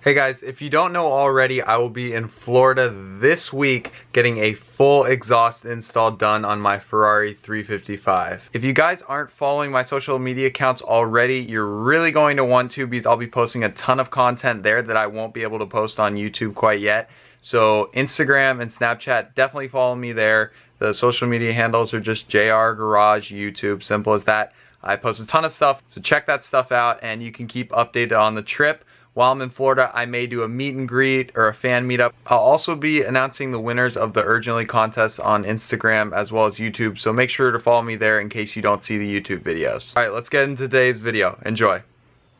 Hey guys, if you don't know already, I will be in Florida this week getting a full exhaust install done on my Ferrari 355. If you guys aren't following my social media accounts already, you're really going to want to, because I'll be posting a ton of content there that I won't be able to post on YouTube quite yet. So Instagram and Snapchat, definitely follow me there. The social media handles are just JR Garage YouTube, simple as that. I post a ton of stuff, so check that stuff out and you can keep updated on the trip. While I'm in Florida, I may do a meet and greet or a fan meetup. I'll also be announcing the winners of the Urgently contest on Instagram as well as YouTube, so make sure to follow me there in case you don't see the YouTube videos. Alright, let's get into today's video. Enjoy.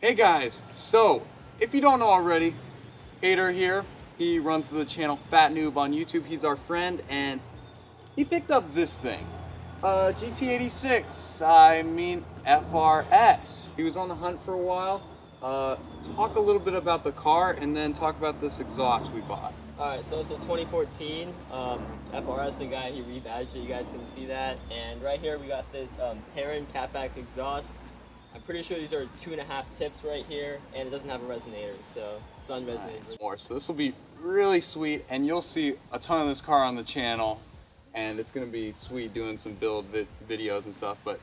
Hey guys, so if you don't know already, Hater here, he runs the channel Fat Noob on YouTube. He's our friend and he picked up this thing. GT86, I mean FRS. He was on the hunt for a while. Talk a little bit about the car and then talk about this exhaust we bought. Alright, so it's a 2014 FRS, the guy, he rebadged it, you guys can see that. And right here we got this Perrin catback exhaust. I'm pretty sure these are 2.5 tips right here, and it doesn't have a resonator, so it's unresonated. So this will be really sweet, and you'll see a ton of this car on the channel, and it's going to be sweet doing some build videos and stuff. But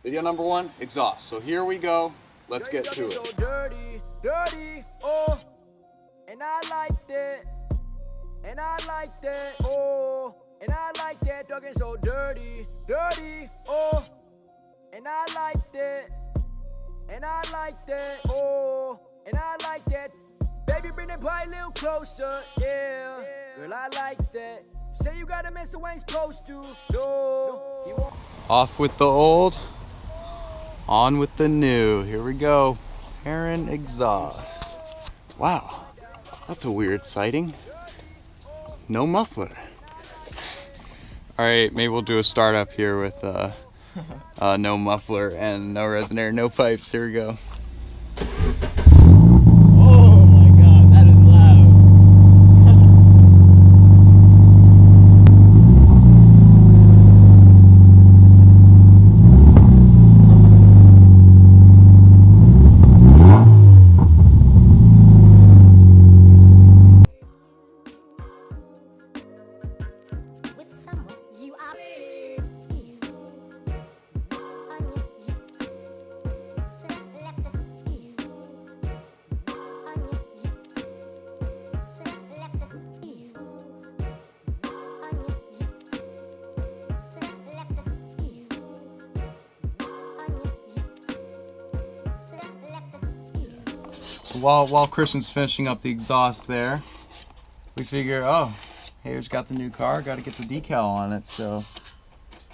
video number one, exhaust. So here we go. Let's get to it. So dirty, dirty, oh, and I like that, and I like that, oh, and I like that, talking so dirty, dirty, oh, and I like that, and I like that, oh, and I like that, baby bring that body a little closer, yeah, girl I like that, say you got a man so I ain't supposed to, no, Off with the old, on with the new. Here we go. Perrin exhaust. Wow, that's a weird sighting. No muffler. All right, maybe we'll do a startup here with no muffler and no resonator, no pipes. Here we go. Oh my god, that is loud. So while Christian's finishing up the exhaust there, we figure, oh, Hater's got the new car, got to get the decal on it. So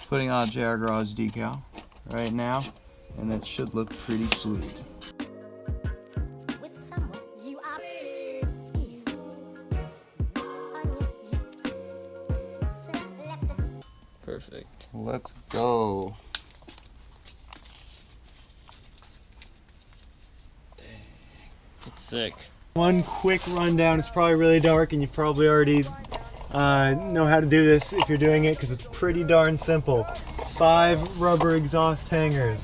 putting on a JR Garage decal right now, and it should look pretty sweet. Perfect. Let's go. It's sick. One quick rundown. It's probably really dark and you probably already know how to do this if you're doing it, because it's pretty darn simple. 5 rubber exhaust hangers.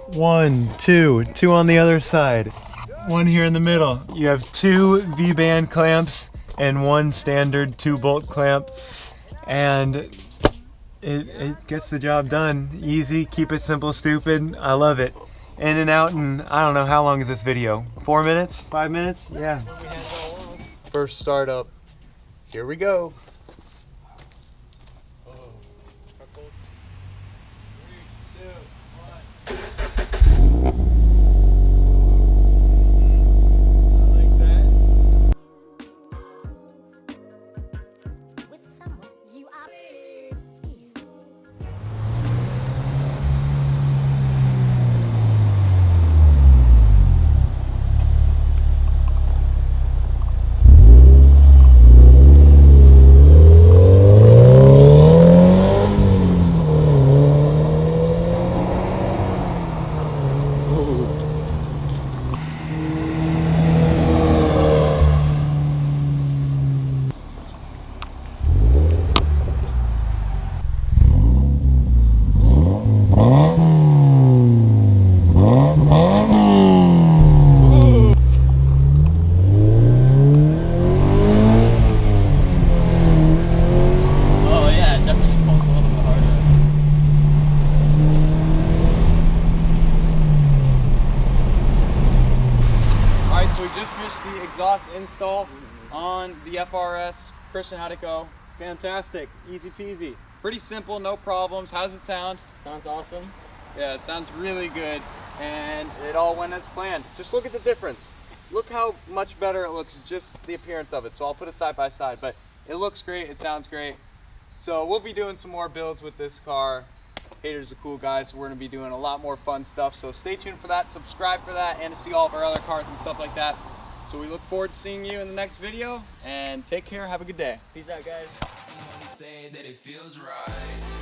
1, 2 on the other side. 1 here in the middle. You have 2 V-band clamps and 1 standard 2-bolt clamp, and it gets the job done. Easy, keep it simple, stupid. I love it. In and out, and I don't know, how long is this video? 4 minutes? 5 minutes? Yeah. First startup. Here we go. finished the exhaust install on the FRS. Christian, how'd it go? Fantastic, easy peasy. Pretty simple, no problems. How does it sound? Sounds awesome. Yeah, it sounds really good, and it all went as planned. Just look at the difference. Look how much better it looks, just the appearance of it. So I'll put it side by side, but it looks great, it sounds great. So we'll be doing some more builds with this car. Haters are cool guys, so we're gonna be doing a lot more fun stuff. So stay tuned for that, subscribe for that, and to see all of our other cars and stuff like that. So we look forward to seeing you in the next video, and take care, have a good day. Peace out, guys. Say that it feels right.